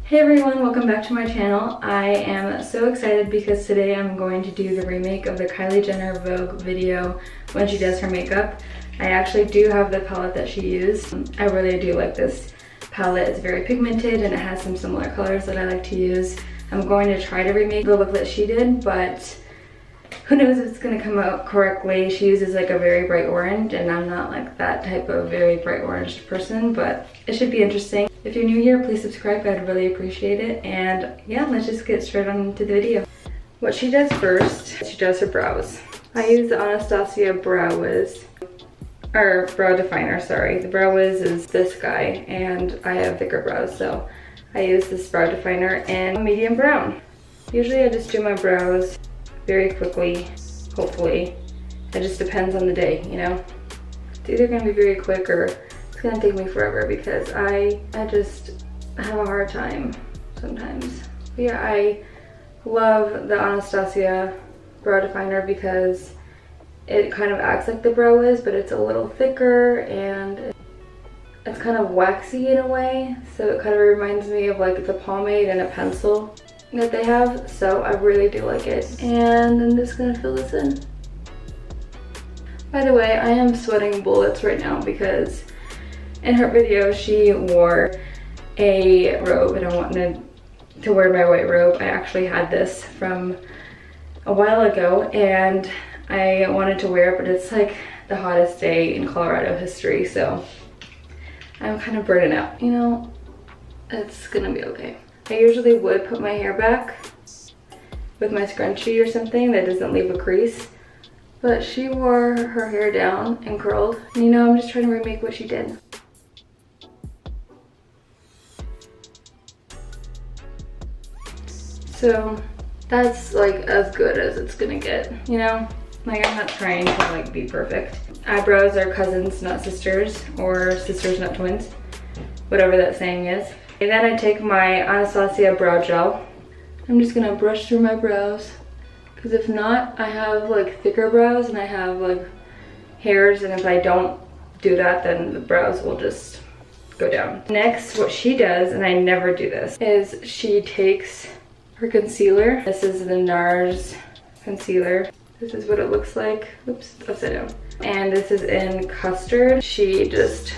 Hey everyone, welcome back to my channel. I am so excited because today I'm going to do the remake of the Kylie Jenner Vogue video when she does her makeup. I actually do have the palette that she used. I really do like this palette. It's very pigmented and it has some similar colors that I like to use. I'm going to try to remake the look that she did, but who knows if it's going to come out correctly. She uses like a very bright orange and I'm not like that type of very bright orange person, but it should be interesting. If you're new here, please subscribe. I'd really appreciate it. And yeah, let's just get straight on into the video. What she does first, she does her brows. I use the Anastasia Brow Wiz, or brow definer, sorry. The Brow Wiz is this guy and I have thicker brows, so I use this brow definer in medium brown. Usually I just do my brows very quickly, hopefully. It just depends on the day, you know? It's either gonna be very quick or it's gonna take me forever because I just have a hard time sometimes. But yeah, I love the Anastasia brow definer because it kind of acts like the Brow Wiz, but it's a little thicker and it's kind of waxy in a way. So it kind of reminds me of like the pomade and a pencil that they have. So I really do like it. And I'm just gonna fill this in. By the way, I am sweating bullets right now because in her video, she wore a robe and I wanted to wear my white robe. I actually had this from a while ago and I wanted to wear it, but it's like the hottest day in Colorado history, so I'm kind of burning out. You know, it's gonna be okay. I usually would put my hair back with my scrunchie or something that doesn't leave a crease, but she wore her hair down and curled. And you know, I'm just trying to remake what she did. So that's like as good as it's gonna get, you know? Like I'm not trying to like be perfect. Eyebrows are cousins, not sisters, or sisters, not twins. Whatever that saying is. And then I take my Anastasia brow gel. I'm just gonna brush through my brows. Because if not, I have like thicker brows and I have like hairs, and if I don't do that, then the brows will just go down. Next, what she does, and I never do this, is she takes her concealer. This is the NARS concealer. This is what it looks like. Oops, upside down. And this is in Custard. She just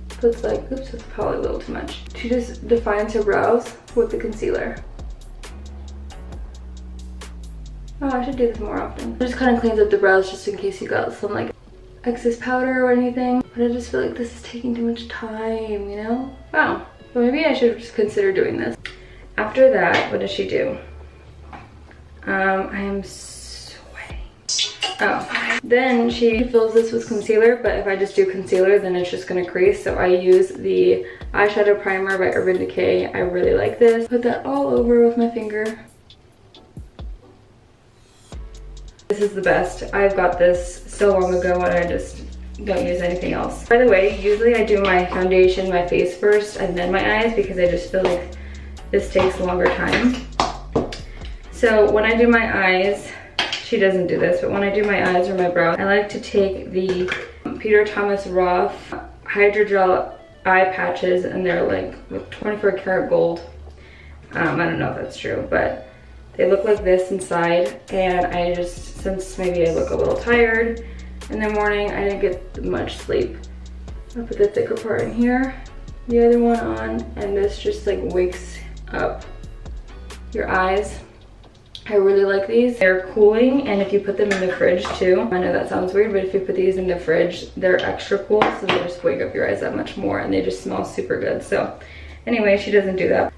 puts like, oops, that's probably a little too much. She just defines her brows with the concealer. Oh, I should do this more often. It just kind of cleans up the brows just in case you got some like excess powder or anything. But I just feel like this is taking too much time, you know? Wow, so maybe I should just consider doing this. After that, what does she do? I am sweating. Oh, then she fills this with concealer, but if I just do concealer, then it's just gonna crease. So I use the eyeshadow primer by Urban Decay. I really like this. Put that all over with my finger. This is the best. I've got this so long ago and I just don't use anything else. By the way, usually I do my foundation, my face first, and then my eyes because I just feel like this takes a longer time. So when I do my eyes, she doesn't do this, but when I do my eyes or my brows, I like to take the Peter Thomas Roth Hydrogel eye patches, and they're like with 24 karat gold. I don't know if that's true, but they look like this inside, and I just, since maybe I look a little tired in the morning, I didn't get much sleep. I'll put the thicker part in here, the other one on, and this just like wakes up your eyes. I really like these. They're cooling, and if you put them in the fridge too, I know that sounds weird, but if you put these in the fridge, they're extra cool, so they just wake up your eyes that much more, and they just smell super good. So anyway, she doesn't do that.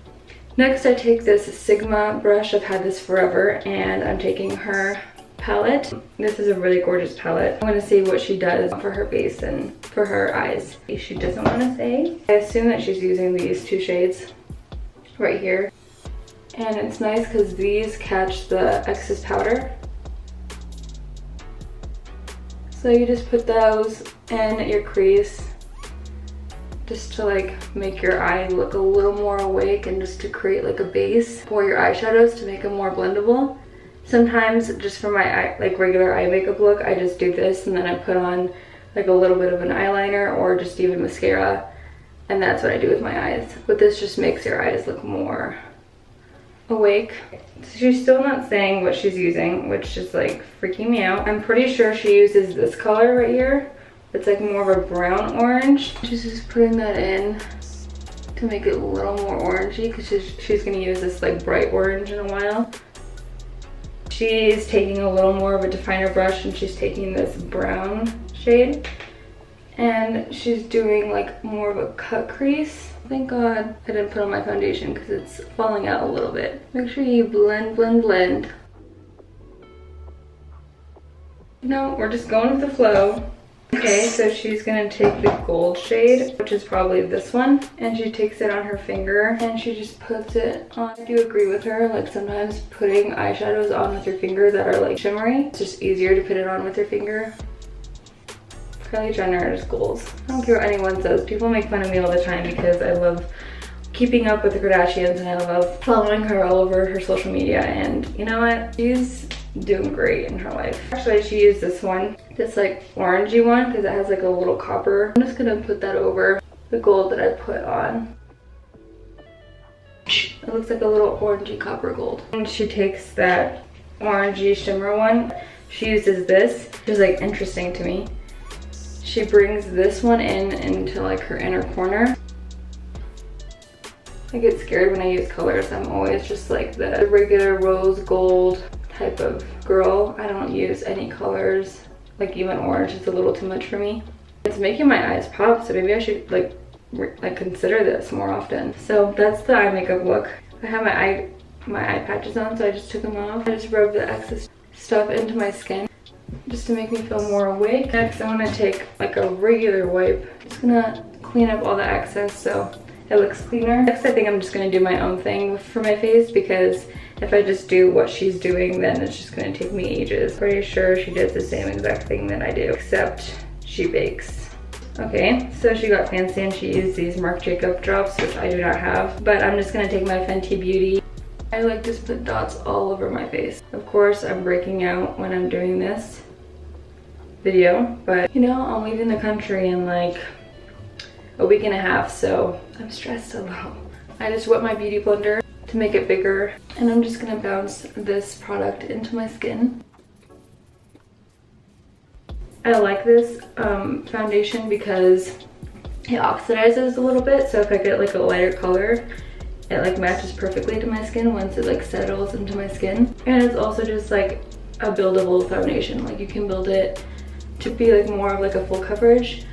Next, I take this Sigma brush. I've had this forever, and I'm taking her palette. This is a really gorgeous palette. I'm gonna see what she does for her base and for her eyes. She doesn't wanna say. I assume that she's using these two shades right here. And it's nice because these catch the excess powder. So you just put those in your crease just to like make your eye look a little more awake and just to create like a base for your eyeshadows to make them more blendable. Sometimes just for my like regular eye makeup look, I just do this and then I put on like a little bit of an eyeliner or just even mascara And that's what I do with my eyes. But this just makes your eyes look more awake. She's still not saying what she's using, which is like freaking me out. I'm pretty sure she uses this color right here. It's like more of a brown orange. She's just putting that in to make it a little more orangey because she's gonna use this like bright orange in a while. She's taking a little more of a definer brush and she's taking this brown shade and she's doing like more of a cut crease. Thank God I didn't put on my foundation because it's falling out a little bit. Make sure you blend, blend, blend. No, we're just going with the flow. Okay, so she's gonna take the gold shade, which is probably this one, and she takes it on her finger and she just puts it on. I do agree with her, like sometimes putting eyeshadows on with your finger that are like shimmery, it's just easier to put it on with your finger. Kylie Jenner's goals. I don't care what anyone says. People make fun of me all the time because I love keeping up with the Kardashians and I love following her all over her social media, and you know what? She's doing great in her life. Actually, she used this one, this like orangey one, because it has like a little copper. I'm just gonna put that over the gold that I put on. It looks like a little orangey copper gold. And she takes that orangey shimmer one. She uses this, which is like interesting to me. She brings this one into like her inner corner. I get scared when I use colors. I'm always just like the regular rose gold type of girl. I don't use any colors. Like even orange is a little too much for me. It's making my eyes pop, so maybe I should like consider this more often. So that's the eye makeup look. I have my eye patches on, so I just took them off. I just rubbed the excess stuff into my skin just to make me feel more awake. Next, I'm gonna take like a regular wipe. Just gonna clean up all the excess so it looks cleaner. Next, I think I'm just gonna do my own thing for my face because if I just do what she's doing, then it's just gonna take me ages. Pretty sure she does the same exact thing that I do, except she bakes. Okay, so she got fancy and she used these Marc Jacob drops, which I do not have, but I'm just gonna take my Fenty Beauty. I like to put dots all over my face. Of course, I'm breaking out when I'm doing this video, but you know, I'm leaving the country in like a week and a half, so I'm stressed a little. I just wet my beauty blender to make it bigger, and I'm just gonna bounce this product into my skin. I like this foundation because it oxidizes a little bit, so if I get like a lighter color, it like matches perfectly to my skin once it like settles into my skin. And it's also just like a buildable foundation. Like you can build it to be like more of like a full coverage.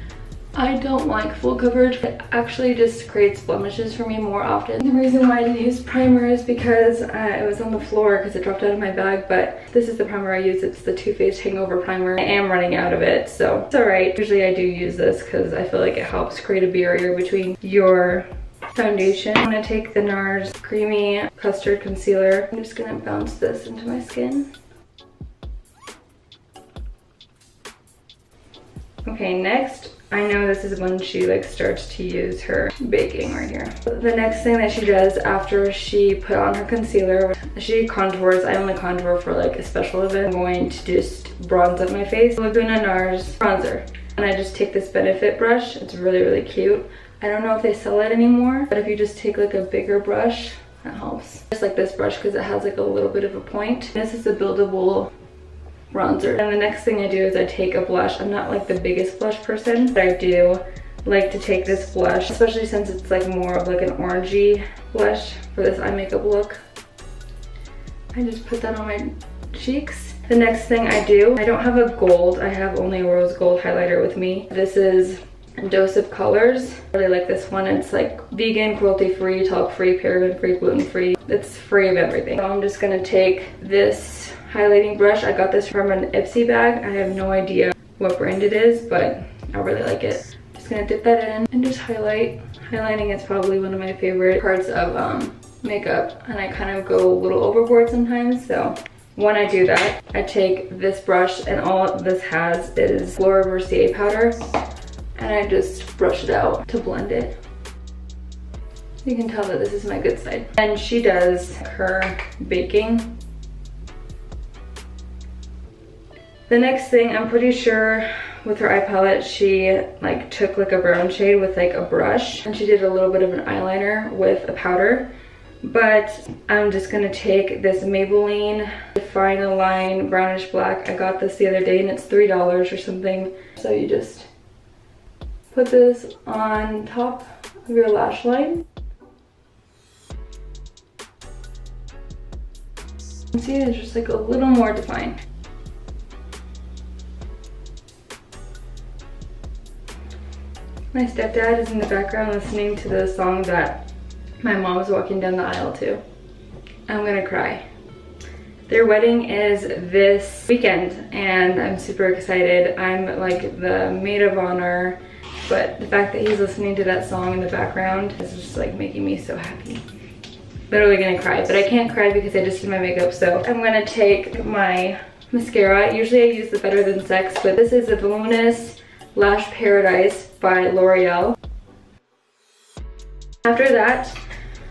I don't like full coverage. It actually just creates blemishes for me more often. The reason why I didn't use primer is because it was on the floor because it dropped out of my bag, but this is the primer I use. It's the Too Faced Hangover Primer. I am running out of it, so it's alright. Usually I do use this because I feel like it helps create a barrier between your foundation. I'm gonna take the NARS Creamy Custard Concealer. I'm just gonna bounce this into my skin. Okay, next, I know this is when she like starts to use her baking right here. The next thing that she does after she put on her concealer, she contours. I only contour for like a special event. I'm going to just bronze up my face. Laguna NARS bronzer. And I just take this Benefit brush. It's really, really cute. I don't know if they sell it anymore, but if you just take like a bigger brush, that helps. Just like this brush because it has like a little bit of a point. This is a buildable bronzer. And the next thing I do is I take a blush. I'm not like the biggest blush person, but I do like to take this blush, especially since it's like more of like an orangey blush for this eye makeup look. I just put that on my cheeks. The next thing I do, I don't have a gold, I have only a rose gold highlighter with me. This is Dose of Colors. I really like this one. It's like vegan, cruelty-free, talc-free, paraben-free, gluten-free. It's free of everything. So I'm just gonna take this highlighting brush. I got this from an Ipsy bag. I have no idea what brand it is, but I really like it. Just gonna dip that in and just highlight. Highlighting is probably one of my favorite parts of makeup, and I kind of go a little overboard sometimes, so when I do that, I take this brush, and all this has is Laura Mercier powder, and I just brush it out to blend it. You can tell that this is my good side. And she does her baking. The next thing, I'm pretty sure with her eye palette, she like took like a brown shade with like a brush, and she did a little bit of an eyeliner with a powder. But I'm just gonna take this Maybelline Define a Line Brownish Black. I got this the other day and it's $3 or something. So you just put this on top of your lash line. See, it's just like a little more defined. My stepdad is in the background listening to the song that my mom was walking down the aisle to. I'm gonna cry. Their wedding is this weekend and I'm super excited. I'm like the maid of honor, but the fact that he's listening to that song in the background is just like making me so happy. Literally gonna cry, but I can't cry because I just did my makeup. So I'm gonna take my mascara. Usually I use the Better Than Sex, but this is the Voluminous Lash Paradise by L'Oreal. After that,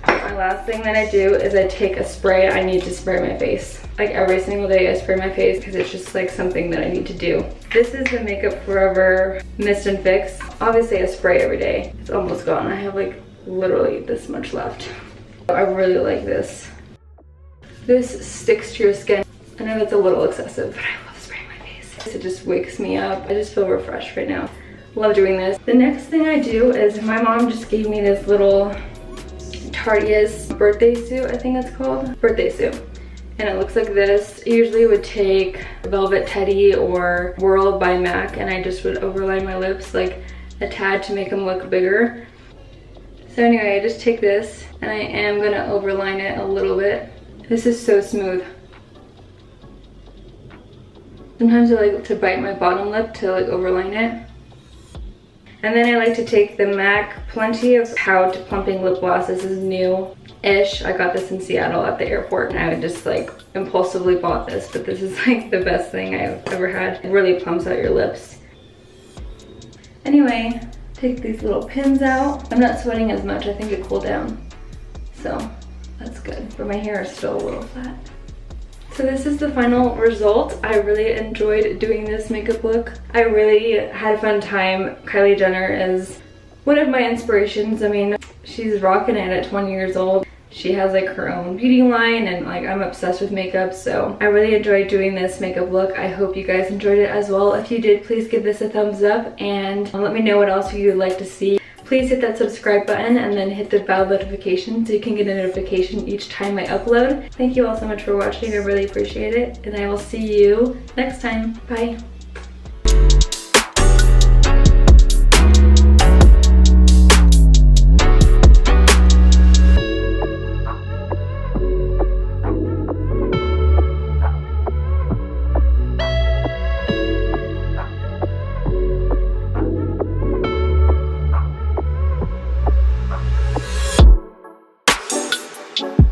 my last thing that I do is I take a spray. I need to spray my face. Like every single day I spray my face because it's just like something that I need to do. This is the Makeup Forever Mist and Fix. Obviously I spray every day. It's almost gone. I have like literally this much left. I really like this. This sticks to your skin. I know that's a little excessive, but I love spraying my face. It just wakes me up. I just feel refreshed right now. Love doing this. The next thing I do is my mom just gave me this little Tarte's birthday suit, I think it's called. Birthday suit. And it looks like this. I usually would take Velvet Teddy or Whirl by MAC and I just would overline my lips like a tad to make them look bigger. So anyway, I just take this and I am gonna overline it a little bit. This is so smooth. Sometimes I like to bite my bottom lip to like overline it. And then I like to take the MAC Plenty of Pout Plumping Lip Gloss. This is new-ish. I got this in Seattle at the airport and I just like impulsively bought this, but this is like the best thing I've ever had. It really plumps out your lips. Anyway, take these little pins out. I'm not sweating as much. I think it cooled down. So that's good, but my hair is still a little flat. So this is the final result. I really enjoyed doing this makeup look. I really had a fun time. Kylie Jenner is one of my inspirations. I mean, she's rocking it at 20 years old. She has like her own beauty line and like I'm obsessed with makeup, so I really enjoyed doing this makeup look. I hope you guys enjoyed it as well. If you did, please give this a thumbs up and let me know what else you would like to see. Please hit that subscribe button and then hit the bell notification so you can get a notification each time I upload. Thank you all so much for watching. I really appreciate it and I will see you next time. Bye. You